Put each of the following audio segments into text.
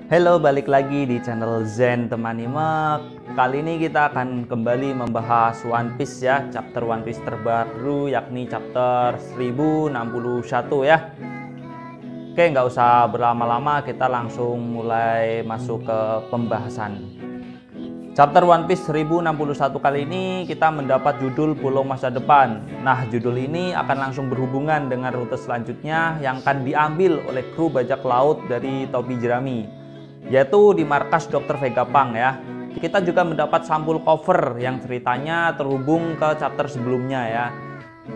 Halo, balik lagi di channel Zen Temanimek. Kali ini kita akan kembali membahas One Piece ya, chapter One Piece terbaru yakni chapter 1061 ya. Oke, nggak usah berlama-lama, kita langsung mulai masuk ke pembahasan. Chapter One Piece 1061 kali ini kita mendapat judul Pulau Masa Depan. Nah, judul ini akan langsung berhubungan dengan rute selanjutnya yang akan diambil oleh kru bajak laut dari topi jerami, yaitu di markas Dr. Vegapunk ya. Kita juga mendapat sampul cover yang ceritanya terhubung ke chapter sebelumnya ya,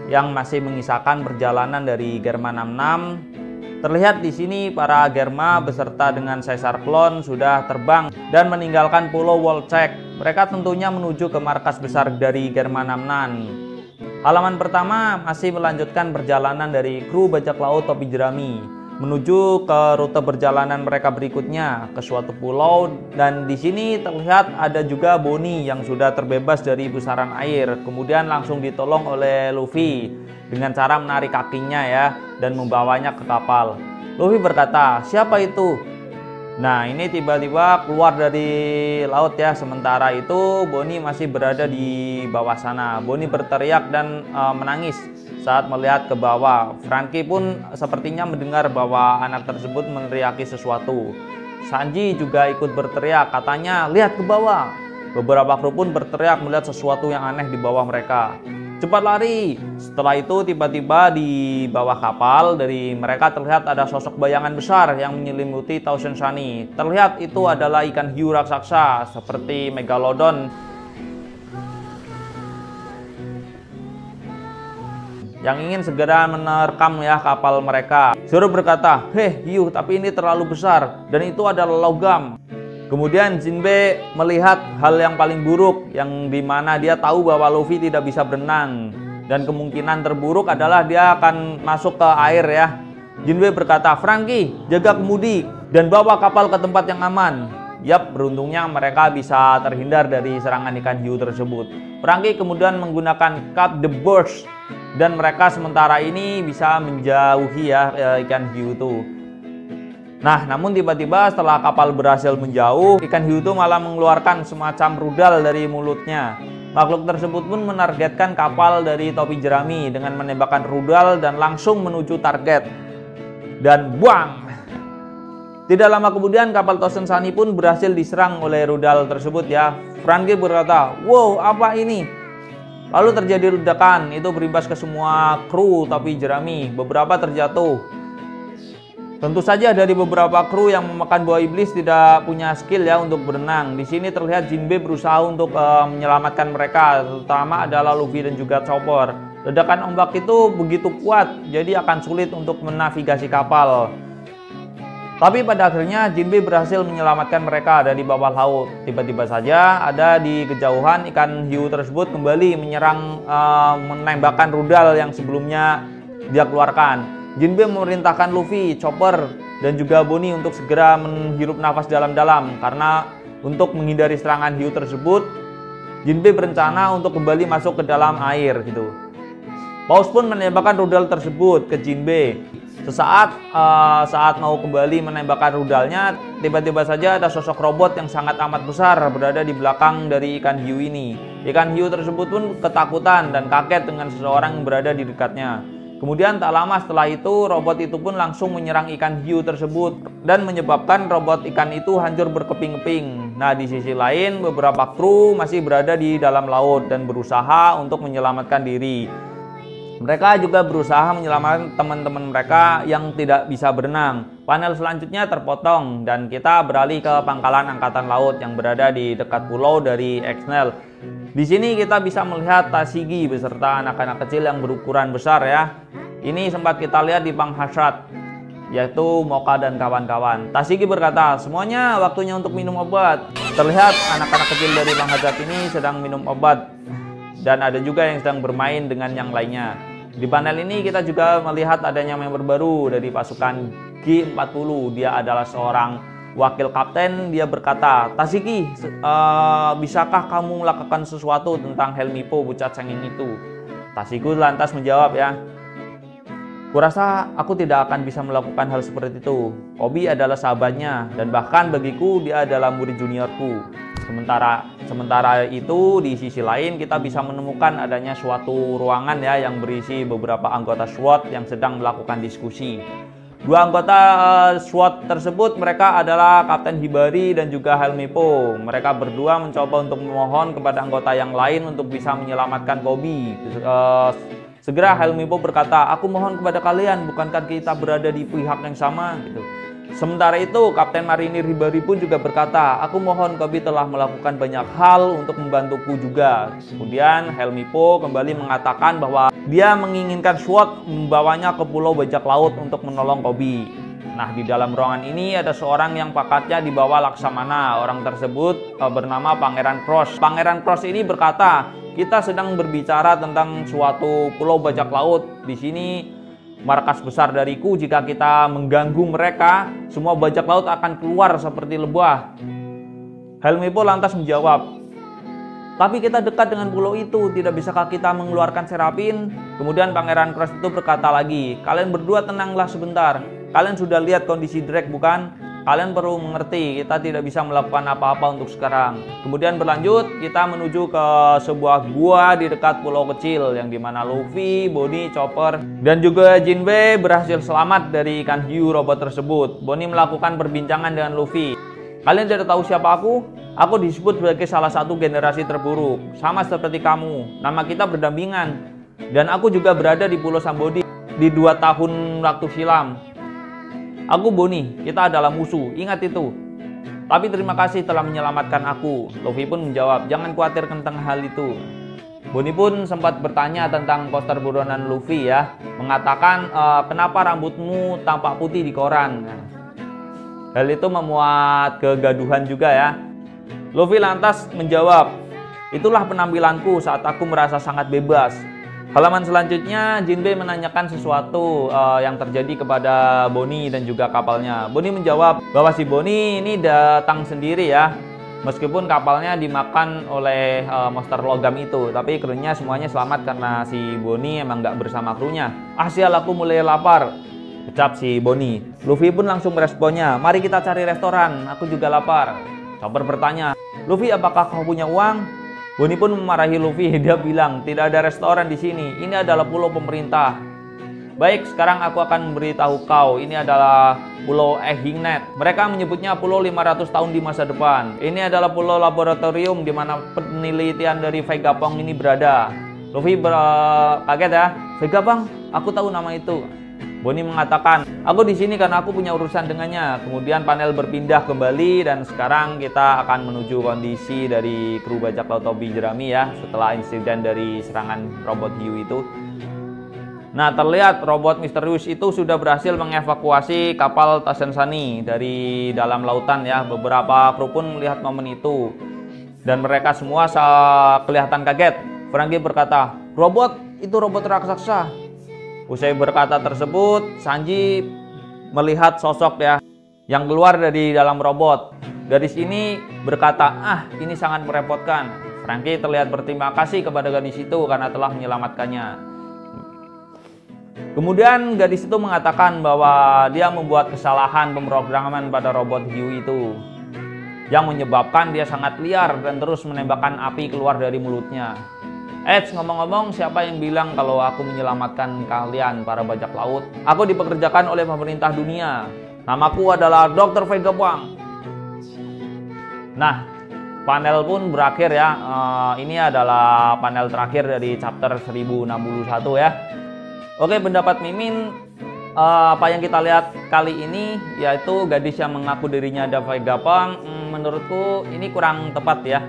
yang masih mengisahkan perjalanan dari Germa 66. Terlihat di sini para Germa beserta dengan Caesar Clone sudah terbang dan meninggalkan Pulau Wolchek. Mereka tentunya menuju ke markas besar dari Germa 66. Halaman pertama masih melanjutkan perjalanan dari kru bajak laut topi jerami menuju ke rute perjalanan mereka berikutnya ke suatu pulau, dan di sini terlihat ada juga Bonnie yang sudah terbebas dari pusaran air, kemudian langsung ditolong oleh Luffy dengan cara menarik kakinya ya dan membawanya ke kapal. Luffy berkata, "Siapa itu?" Nah, ini tiba-tiba keluar dari laut ya. Sementara itu Bonnie masih berada di bawah sana. Bonnie berteriak dan menangis saat melihat ke bawah. Franky pun sepertinya mendengar bahwa anak tersebut meneriaki sesuatu. Sanji juga ikut berteriak, katanya, "Lihat ke bawah." Beberapa kru pun berteriak melihat sesuatu yang aneh di bawah mereka. "Cepat lari!" Setelah itu tiba-tiba di bawah kapal dari mereka terlihat ada sosok bayangan besar yang menyelimuti Thousand Sunny. Terlihat itu adalah ikan hiu raksasa seperti Megalodon yang ingin segera menerkam ya kapal mereka. Zoro berkata, "Heh hiu, tapi ini terlalu besar dan itu adalah logam." Kemudian Jinbe melihat hal yang paling buruk, yang dimana dia tahu bahwa Luffy tidak bisa berenang dan kemungkinan terburuk adalah dia akan masuk ke air ya. Jinbe berkata, "Franky, jaga kemudi dan bawa kapal ke tempat yang aman." Yap, beruntungnya mereka bisa terhindar dari serangan ikan hiu tersebut. Franky kemudian menggunakan Cut the Burst dan mereka sementara ini bisa menjauhi ya ikan hiu itu. Nah, namun tiba-tiba setelah kapal berhasil menjauh, ikan hiu itu malah mengeluarkan semacam rudal dari mulutnya. Makhluk tersebut pun menargetkan kapal dari topi jerami dengan menembakkan rudal dan langsung menuju target. Dan buang! Tidak lama kemudian kapal Thousand Sunny pun berhasil diserang oleh rudal tersebut ya. Franky berkata, "Wow, apa ini?" Lalu terjadi ledakan, itu berimbas ke semua kru topi jerami. Beberapa terjatuh. Tentu saja dari beberapa kru yang memakan buah iblis tidak punya skill ya untuk berenang. Di sini terlihat Jinbe berusaha untuk menyelamatkan mereka, terutama adalah Luffy dan juga Chopper. Ledakan ombak itu begitu kuat, jadi akan sulit untuk menavigasi kapal. Tapi pada akhirnya Jinbe berhasil menyelamatkan mereka dari bawah laut. Tiba-tiba saja ada di kejauhan ikan hiu tersebut kembali menyerang, menembakkan rudal yang sebelumnya dia keluarkan. Jinbe memerintahkan Luffy, Chopper, dan juga Bonnie untuk segera menghirup nafas dalam-dalam karena untuk menghindari serangan hiu tersebut, Jinbe berencana untuk kembali masuk ke dalam air gitu. Paus pun menembakkan rudal tersebut ke Jinbe. Sesaat saat mau kembali menembakkan rudalnya, tiba-tiba saja ada sosok robot yang sangat amat besar berada di belakang dari ikan hiu ini. Ikan hiu tersebut pun ketakutan dan kaget dengan seseorang yang berada di dekatnya. Kemudian tak lama setelah itu, robot itu pun langsung menyerang ikan hiu tersebut dan menyebabkan robot ikan itu hancur berkeping-keping. Nah, di sisi lain, beberapa kru masih berada di dalam laut dan berusaha untuk menyelamatkan diri. Mereka juga berusaha menyelamatkan teman-teman mereka yang tidak bisa berenang. Panel selanjutnya terpotong dan kita beralih ke pangkalan angkatan laut yang berada di dekat pulau dari Exnel. Di sini kita bisa melihat Tashigi beserta anak-anak kecil yang berukuran besar ya. Ini sempat kita lihat di Bang Hasrat, yaitu Mocha dan kawan-kawan. Tashigi berkata, "Semuanya waktunya untuk minum obat." Terlihat anak-anak kecil dari Bang Hasrat ini sedang minum obat dan ada juga yang sedang bermain dengan yang lainnya. Di panel ini kita juga melihat adanya member baru dari pasukan G40. Dia adalah seorang wakil kapten. Dia berkata, "Tashigi, bisakah kamu melakukan sesuatu tentang Helmippo, bocah cengeng itu?" Tashigi lantas menjawab ya, Kurasa aku tidak akan bisa melakukan hal seperti itu. Kobe adalah sahabatnya dan bahkan bagiku dia adalah murid juniorku. Sementara itu di sisi lain kita bisa menemukan adanya suatu ruangan ya yang berisi beberapa anggota SWAT yang sedang melakukan diskusi. Dua anggota SWAT tersebut mereka adalah Kapten Hibari dan juga Helmeppo. Mereka berdua mencoba untuk memohon kepada anggota yang lain untuk bisa menyelamatkan Kobe. Segera Helmeppo berkata, "Aku mohon kepada kalian, bukankah kita berada di pihak yang sama?" Gitu. Sementara itu, Kapten Marinir Hibari pun juga berkata, "Aku mohon, Kobe telah melakukan banyak hal untuk membantuku juga." Kemudian Helmeppo kembali mengatakan bahwa dia menginginkan SWAT membawanya ke Pulau Bajak Laut untuk menolong Kobe. Nah, di dalam ruangan ini ada seorang yang pangkatnya di bawah Laksamana. Orang tersebut bernama Pangeran Cross. Pangeran Cross ini berkata, "Kita sedang berbicara tentang suatu pulau bajak laut. Di sini markas besar dariku. Jika kita mengganggu mereka, semua bajak laut akan keluar seperti lebah." Helmeppo lantas menjawab, "Tapi kita dekat dengan pulau itu, tidak bisakah kita mengeluarkan Serapin?" Kemudian Pangeran Cross itu berkata lagi, "Kalian berdua tenanglah sebentar. Kalian sudah lihat kondisi Drake bukan? Kalian perlu mengerti, kita tidak bisa melakukan apa-apa untuk sekarang." Kemudian berlanjut, kita menuju ke sebuah gua di dekat pulau kecil yang dimana Luffy, Bonnie, Chopper, dan juga Jinbe berhasil selamat dari ikan hiu robot tersebut. Bonnie melakukan perbincangan dengan Luffy. "Kalian tidak tahu siapa aku? Aku disebut sebagai salah satu generasi terburuk, sama seperti kamu. Nama kita berdampingan. Dan aku juga berada di Pulau Sambodi di 2 tahun waktu silam. Aku Bonnie, kita adalah musuh, ingat itu. Tapi terima kasih telah menyelamatkan aku." Luffy pun menjawab, "Jangan khawatir tentang hal itu." Bonnie pun sempat bertanya tentang poster buronan Luffy ya, mengatakan, "Kenapa rambutmu tampak putih di koran?" Hal itu memuat kegaduhan juga ya. Luffy lantas menjawab, "Itulah penampilanku saat aku merasa sangat bebas." Halaman selanjutnya, Jinbe menanyakan sesuatu yang terjadi kepada Bonnie dan juga kapalnya. Bonnie menjawab bahwa si Bonnie ini datang sendiri ya, meskipun kapalnya dimakan oleh monster logam itu, tapi krunya semuanya selamat karena si Bonnie emang nggak bersama krunya. "Ah sial, aku mulai lapar," ucap si Bonnie. Luffy pun langsung meresponnya, "Mari kita cari restoran, aku juga lapar." Chopper bertanya, "Luffy, apakah kau punya uang?" Bonnie pun memarahi Luffy. Dia bilang, "Tidak ada restoran di sini. Ini adalah pulau pemerintah." "Baik, sekarang aku akan memberitahu kau. Ini adalah Pulau Ehingnet. Mereka menyebutnya pulau 500 tahun di masa depan. Ini adalah pulau laboratorium di mana penelitian dari Vegapunk ini berada." Luffy kaget ya. "Vegapunk? Aku tahu nama itu." Bonnie mengatakan, "Aku di sini karena aku punya urusan dengannya." Kemudian panel berpindah kembali dan sekarang kita akan menuju kondisi dari kru bajak laut Tobi Jerami ya, setelah insiden dari serangan robot hiu itu. Nah, terlihat robot misterius itu sudah berhasil mengevakuasi kapal Tasensani dari dalam lautan ya. Beberapa kru pun melihat momen itu dan mereka semua kelihatan kaget. Franky berkata, Itu robot raksasa." Usai berkata tersebut, Sanji melihat sosok ya yang keluar dari dalam robot. Gadis ini berkata, "Ini sangat merepotkan." Franky terlihat berterima kasih kepada gadis itu karena telah menyelamatkannya. Kemudian gadis itu mengatakan bahwa dia membuat kesalahan pemrograman pada robot hiu itu yang menyebabkan dia sangat liar dan terus menembakkan api keluar dari mulutnya. Ngomong-ngomong, siapa yang bilang kalau aku menyelamatkan kalian para bajak laut? Aku dipekerjakan oleh pemerintah dunia. Namaku adalah Dr. Vegapunk. Nah, panel pun berakhir ya. Ini adalah panel terakhir dari chapter 1061 ya. Oke, pendapat Mimin, apa yang kita lihat kali ini yaitu gadis yang mengaku dirinya ada Vegapunk. Menurutku ini kurang tepat ya.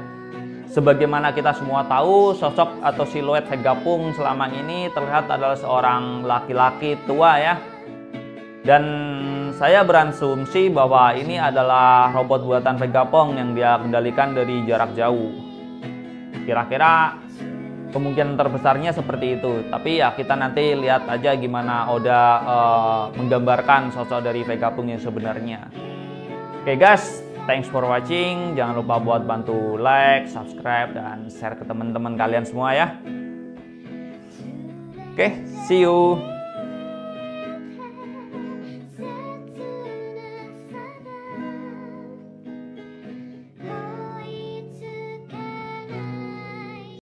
Sebagaimana kita semua tahu, sosok atau siluet Vegapunk selama ini terlihat adalah seorang laki-laki tua ya. Dan saya berasumsi bahwa ini adalah robot buatan Vegapunk yang dia kendalikan dari jarak jauh. Kira-kira kemungkinan terbesarnya seperti itu. Tapi ya kita nanti lihat aja gimana Oda menggambarkan sosok dari Vegapunk yang sebenarnya. Oke guys, thanks for watching. Jangan lupa buat bantu like, subscribe, dan share ke teman-teman kalian semua ya. Oke, see you.